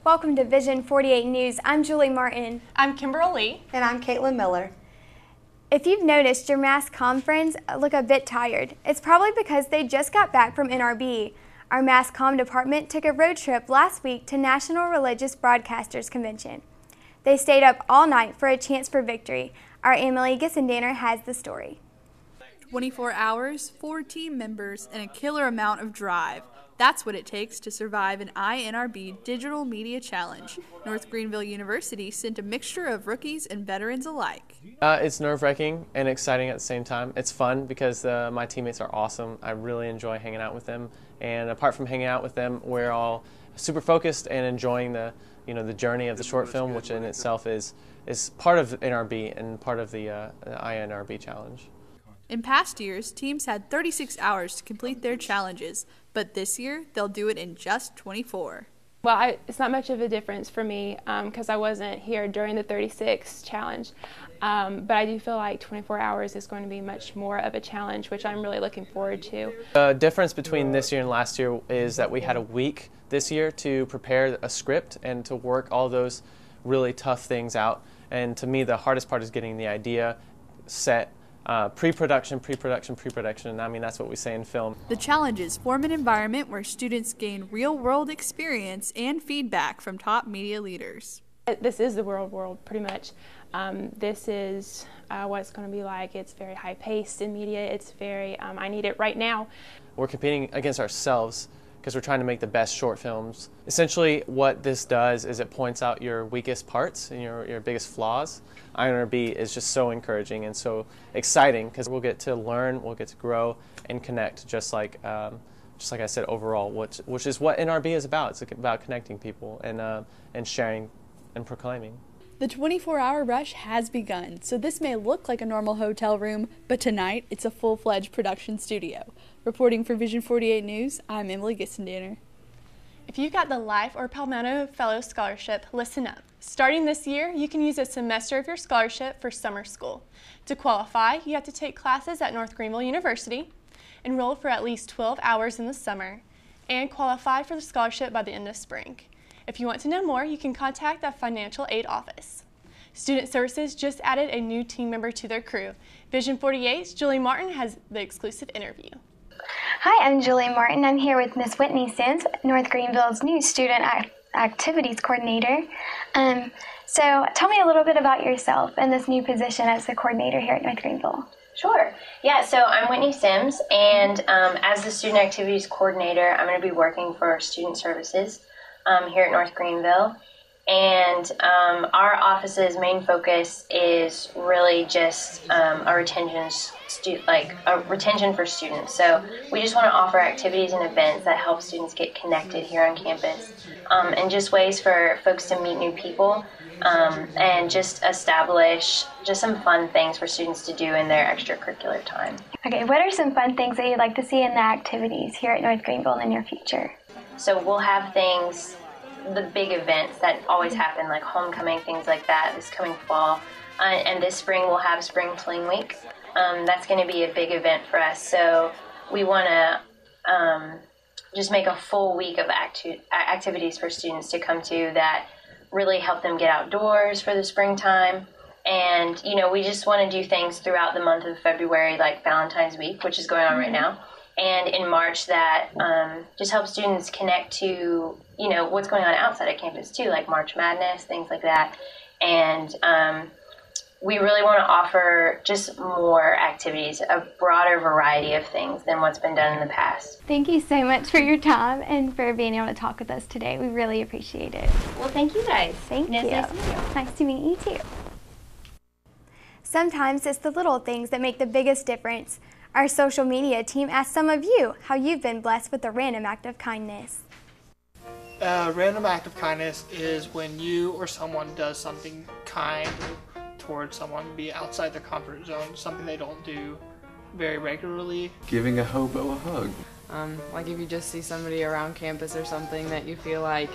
Welcome to Vision 48 News. I'm Julie Martin. I'm Kimbrell Lee. And I'm Caitlin Miller. If you've noticed, your Mass Comm friends look a bit tired. It's probably because they just got back from NRB. Our Mass Comm department took a road trip last week to National Religious Broadcasters Convention. They stayed up all night for a chance for victory. Our Emily Gissendaner has the story. 24 hours, 4 team members, and a killer amount of drive. That's what it takes to survive an INRB Digital Media Challenge. North Greenville University sent a mixture of rookies and veterans alike. It's nerve-wracking and exciting at the same time. It's fun because my teammates are awesome. I really enjoy hanging out with them. And apart from hanging out with them, we're all super focused and enjoying the journey of the short film, which in itself is part of NRB and part of the INRB challenge. In past years, teams had 36 hours to complete their challenges, but this year they'll do it in just 24. Well, it's not much of a difference for me because I wasn't here during the 36 challenge, but I do feel like 24 hours is going to be much more of a challenge, which I'm really looking forward to. The difference between this year and last year is that we had a week this year to prepare a script and to work all those really tough things out. And to me, the hardest part is getting the idea set. Pre-production. I mean, that's what we say in film. The challenges form an environment where students gain real-world experience and feedback from top media leaders. This is the real world, pretty much. This is what it's going to be like. It's very high-paced in media. It's very, I need it right now. We're competing against ourselves because we're trying to make the best short films. Essentially, what this does is it points out your weakest parts and your biggest flaws. INRB is just so encouraging and so exciting because we'll get to learn, we'll get to grow and connect, just like I said, overall, which is what NRB is about. It's about connecting people and sharing and proclaiming. The 24-hour rush has begun, so this may look like a normal hotel room, but tonight it's a full-fledged production studio. Reporting for Vision 48 News, I'm Emily Gissendaner. If you've got the Life or Palmetto Fellow Scholarship, listen up. Starting this year, you can use a semester of your scholarship for summer school. To qualify, you have to take classes at North Greenville University, enroll for at least 12 hours in the summer, and qualify for the scholarship by the end of spring. If you want to know more, you can contact the Financial Aid Office. Student Services just added a new team member to their crew. Vision 48's Julie Martin has the exclusive interview. Hi, I'm Julie Martin. I'm here with Miss Whitney Sims, North Greenville's new Student Activities Coordinator. So tell me a little bit about yourself and this new position as the coordinator here at North Greenville. Sure. Yeah, so I'm Whitney Sims, and as the Student Activities Coordinator, I'm going to be working for Student Services here at North Greenville. And our office's main focus is really just a retention for students. So we just want to offer activities and events that help students get connected here on campus, and just ways for folks to meet new people, and just establish just some fun things for students to do in their extracurricular time. Okay, what are some fun things that you'd like to see in the activities here at North Greenville in the near future? So we'll have things, the big events that always happen, like homecoming, things like that, this coming fall. And this spring we'll have Spring Fling Week. That's going to be a big event for us. So we want to just make a full week of activities for students to come to that really help them get outdoors for the springtime. And, we just want to do things throughout the month of February, like Valentine's Week, which is going on right now. And in March that just helps students connect to, what's going on outside of campus too, like March Madness, things like that. And we really want to offer just more activities, a broader variety of things than what's been done in the past. Thank you so much for your time and for being able to talk with us today. We really appreciate it. Well, thank you guys. Thank you. Nice to meet you. Nice to meet you too. Sometimes it's the little things that make the biggest difference. Our social media team asked some of you how you've been blessed with a random act of kindness. A random act of kindness is when you or someone does something kind towards someone, be outside their comfort zone, something they don't do very regularly. Giving a hobo a hug. Like if you just see somebody around campus or something that you feel like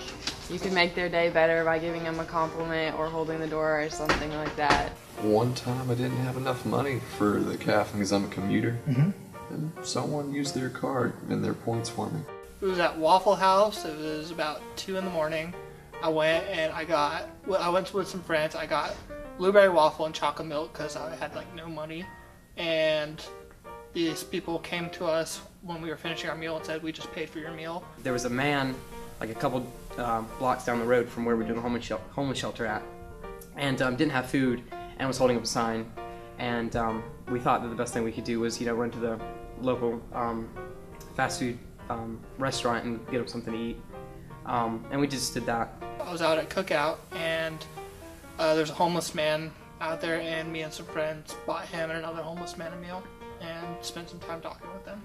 you can make their day better by giving them a compliment or holding the door or something like that. One time I didn't have enough money for the cafe because I'm a commuter, and someone used their card and their points for me. It was at Waffle House. It was about 2 in the morning. I went and I went with some friends. I got blueberry waffle and chocolate milk because I had like no money. And these people came to us when we were finishing our meal and said, "We just paid for your meal." There was a man like a couple blocks down the road from where we're doing the homeless shelter at, and didn't have food and was holding up a sign. And we thought that the best thing we could do was, run to the local fast food restaurant and get him something to eat. And we just did that. I was out at Cookout, and there's a homeless man out there, and me and some friends bought him and another homeless man a meal and spent some time talking with them.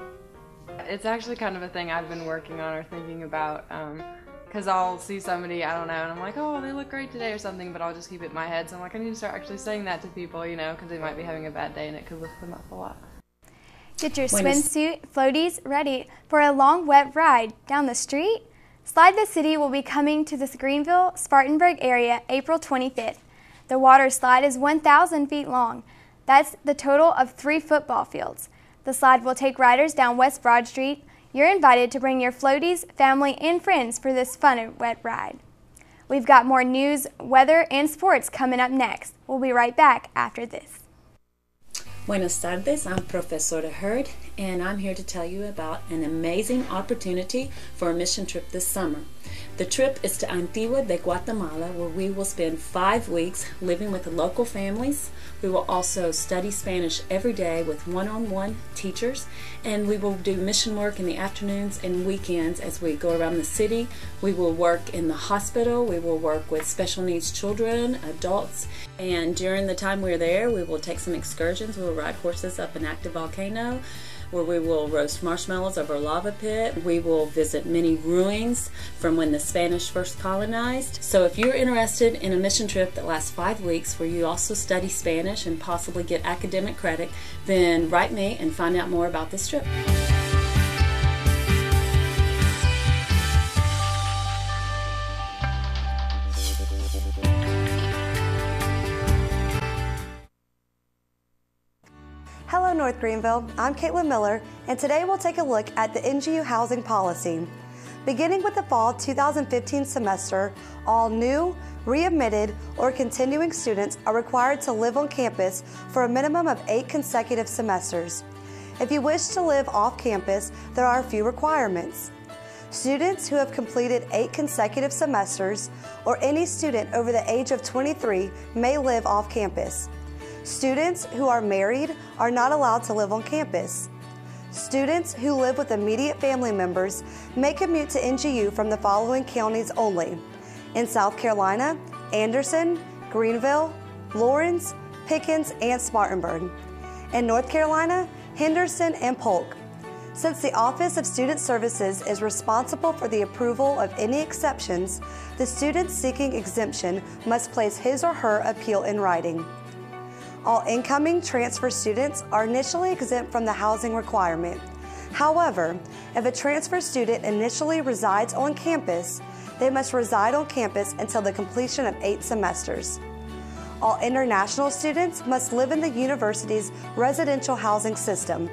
It's actually kind of a thing I've been working on or thinking about, because I'll see somebody, I don't know, and I'm like, oh, they look great today or something, but I'll just keep it in my head. So I'm like, I need to start actually saying that to people, because they might be having a bad day and it could lift them up a lot. Get your swimsuit floaties ready for a long wet ride down the street. Slide the City will be coming to the Greenville-Spartanburg area April 25th. The water slide is 1,000 feet long. That's the total of 3 football fields. The slide will take riders down West Broad Street. You're invited to bring your floaties, family, and friends for this fun and wet ride. We've got more news, weather, and sports coming up next. We'll be right back after this. Buenas tardes, I'm Professora Hurd, and I'm here to tell you about an amazing opportunity for a mission trip this summer. The trip is to Antigua de Guatemala, where we will spend 5 weeks living with the local families. We will also study Spanish every day with one-on-one teachers, and we will do mission work in the afternoons and weekends as we go around the city. We will work in the hospital, we will work with special needs children, adults, and during the time we're there, we will take some excursions. We will ride horses up an active volcano, where we will roast marshmallows over a lava pit. We will visit many ruins from when the Spanish first colonized. So if you're interested in a mission trip that lasts 5 weeks, where you also study Spanish and possibly get academic credit, then write me and find out more about this trip. Hello North Greenville, I'm Caitlin Miller, and today we'll take a look at the NGU housing policy. Beginning with the fall 2015 semester, all new, readmitted, or continuing students are required to live on campus for a minimum of 8 consecutive semesters. If you wish to live off campus, there are a few requirements. Students who have completed 8 consecutive semesters, or any student over the age of 23, may live off campus. Students who are married are not allowed to live on campus. Students who live with immediate family members may commute to NGU from the following counties only: in South Carolina, Anderson, Greenville, Lawrence, Pickens, and Spartanburg. In North Carolina, Henderson and Polk. Since the Office of Student Services is responsible for the approval of any exceptions, the student seeking exemption must place his or her appeal in writing. All incoming transfer students are initially exempt from the housing requirement. However, if a transfer student initially resides on campus, they must reside on campus until the completion of 8 semesters. All international students must live in the university's residential housing system.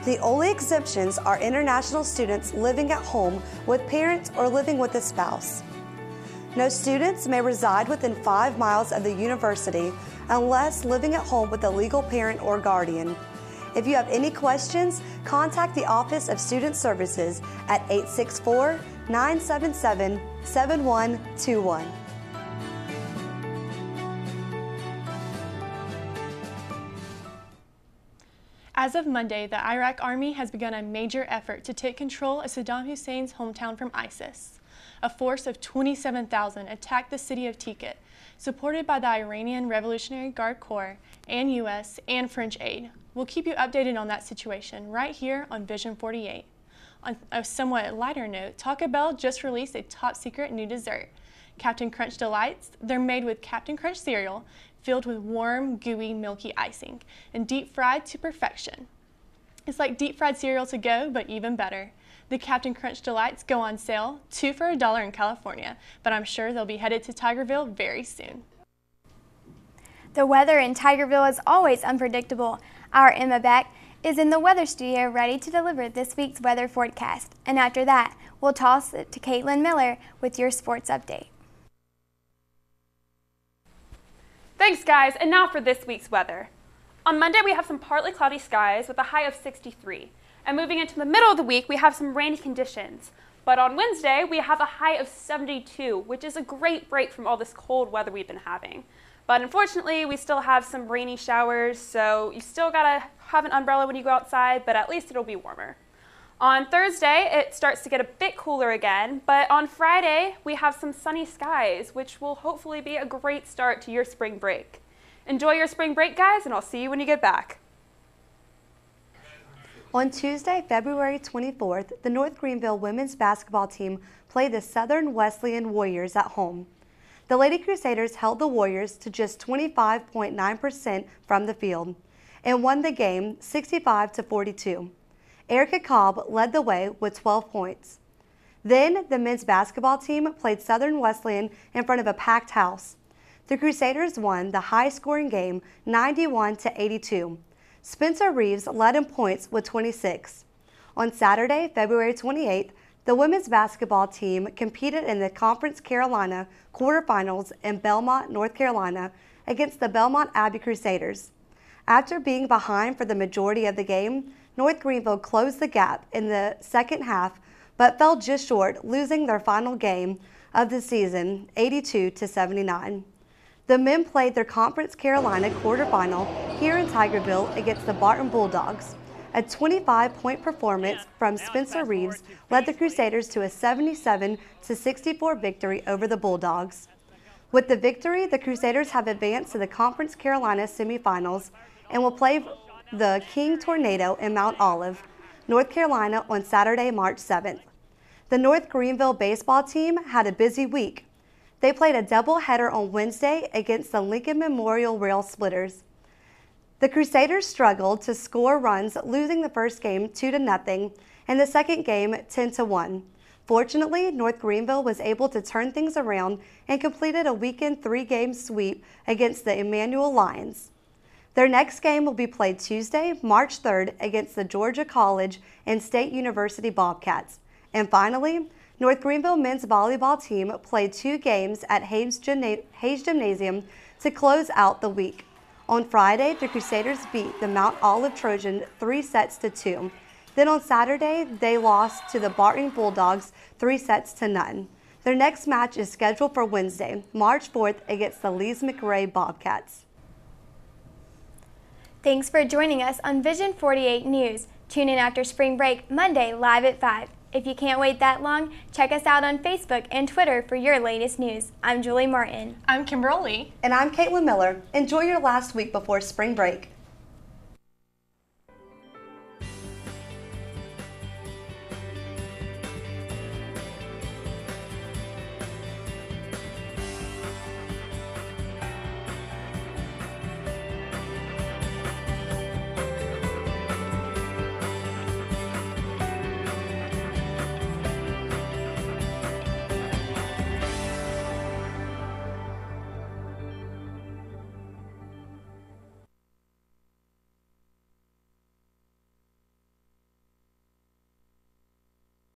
The only exemptions are international students living at home with parents or living with a spouse. No students may reside within 5 miles of the university unless living at home with a legal parent or guardian. If you have any questions, contact the Office of Student Services at 864-977-7121. As of Monday, the Iraq Army has begun a major effort to take control of Saddam Hussein's hometown from ISIS. A force of 27,000 attacked the city of Tikrit, supported by the Iranian Revolutionary Guard Corps and U.S. and French aid. We'll keep you updated on that situation right here on Vision 48. On a somewhat lighter note, Taco Bell just released a top-secret new dessert, Captain Crunch Delights. They're made with Captain Crunch cereal, filled with warm, gooey, milky icing, and deep-fried to perfection. It's like deep-fried cereal to go, but even better. The Captain Crunch Delights go on sale, 2 for $1 in California, but I'm sure they'll be headed to Tigerville very soon. The weather in Tigerville is always unpredictable. Our Emma Beck is in the weather studio ready to deliver this week's weather forecast. And after that, we'll toss it to Caitlin Miller with your sports update. Thanks, guys, and now for this week's weather. On Monday, we have some partly cloudy skies with a high of 63. And moving into the middle of the week, we have some rainy conditions. But on Wednesday, we have a high of 72, which is a great break from all this cold weather we've been having. But unfortunately, we still have some rainy showers, so you still gotta have an umbrella when you go outside, but at least it'll be warmer. On Thursday, it starts to get a bit cooler again, but on Friday, we have some sunny skies, which will hopefully be a great start to your spring break. Enjoy your spring break, guys, and I'll see you when you get back. On Tuesday, February 24th, the North Greenville women's basketball team played the Southern Wesleyan Warriors at home. The Lady Crusaders held the Warriors to just 25.9% from the field and won the game 65-42. Erica Cobb led the way with 12 points. Then the men's basketball team played Southern Wesleyan in front of a packed house. The Crusaders won the high-scoring game 91-82. Spencer Reeves led in points with 26. On Saturday, February 28th, the women's basketball team competed in the Conference Carolina quarterfinals in Belmont, North Carolina, against the Belmont Abbey Crusaders. After being behind for the majority of the game, North Greenville closed the gap in the second half, but fell just short, losing their final game of the season, 82-79. The men played their Conference Carolina quarterfinal here in Tigerville against the Barton Bulldogs. A 25-point performance from Spencer Reeves led the Crusaders to a 77-64 victory over the Bulldogs. With the victory, the Crusaders have advanced to the Conference Carolina semifinals and will play the King Tornado in Mount Olive, North Carolina on Saturday, March 7th. The North Greenville baseball team had a busy week. They played a doubleheader on Wednesday against the Lincoln Memorial Rail Splitters. The Crusaders struggled to score runs, losing the first game 2-0 and the second game 10-1. Fortunately, North Greenville was able to turn things around and completed a weekend 3-game sweep against the Emmanuel Lions. Their next game will be played Tuesday, March 3rd against the Georgia College and State University Bobcats. And finally, North Greenville men's volleyball team played 2 games at Hayes Gymnasium to close out the week. On Friday, the Crusaders beat the Mount Olive Trojan 3-2. Then on Saturday, they lost to the Barton Bulldogs 3-0. Their next match is scheduled for Wednesday, March 4th against the Lees McRae Bobcats. Thanks for joining us on Vision 48 News. Tune in after spring break, Monday, live at 5. If you can't wait that long, check us out on Facebook and Twitter for your latest news. I'm Julie Martin. I'm Kimbrell. And I'm Caitlin Miller. Enjoy your last week before spring break.